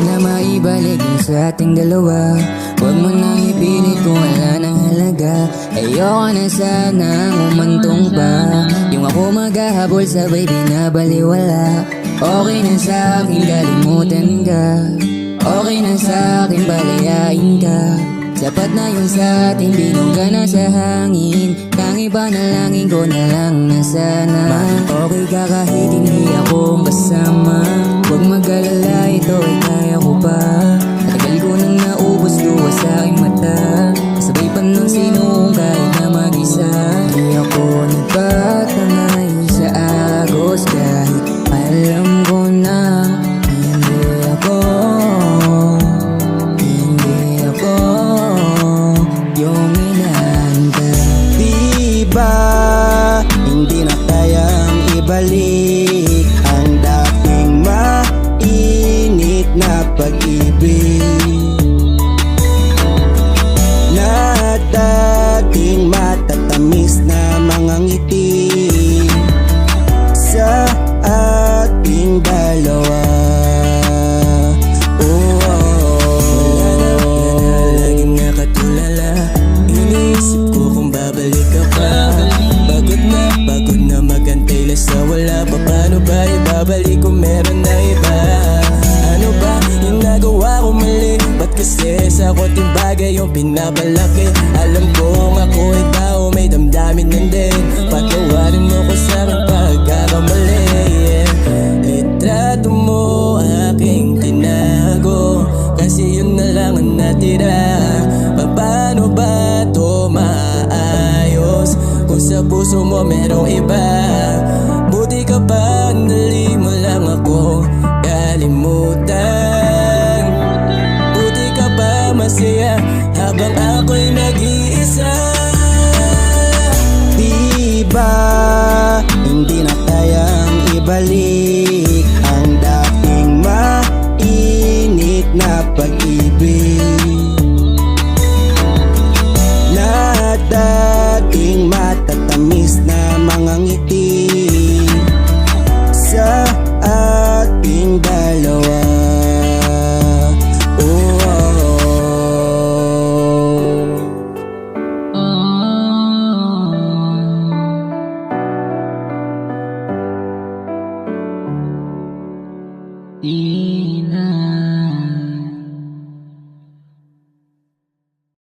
na maibalik yung sa ating dalawa. Huwag mo nang ipilit kung wala ng halaga. Ayoko na sanang umantong pa. Yung ako maghahabol sabay binabaliwala. Okay na sa'kin kalimutan ka. Okay na sa'kin balayain ka. Sapat na yung sa'tin, binog ka na sa hangin. Tangi ba nalangin ko na lang na sana okay ka kahit hindi ako kasama. Huwag mag-alala, ito ay kaya ko pa. Matagal ko nang naubos luha sa aking mata. Sabay pa ng sinuong kahit na mag-isa. Di ako nagtatangay sa agos kahit alam ko na hindi ako yung inanda. Diba hindi na kayang ibalik ang dating mainit na pag-ibig na dating matatamis na mga ngiti sa ating dalawa. Sa wala pa, paano ba ibabalik kung meron na iba? Ano ba yung nagawa ko mali? Ba't kasi sa konting bagay yung pinapalaki? Alam kong ako ay tao, may damdamin din din. Patawarin mo ko sa aking pagkakamali. Litrato mo aking tinago, kasi yun na lang ang natira. Paano ba to maayos kung sa puso mo merong iba? Buti ka ba, dali mo lang ako kalimutan. Buti ka ba masaya habang ako'y nag-iisa. Diba hindi na kayang ibalik ang dating mainit na pag-ibig na dating matatamis na mga ngiti sa ating dalawa. Di na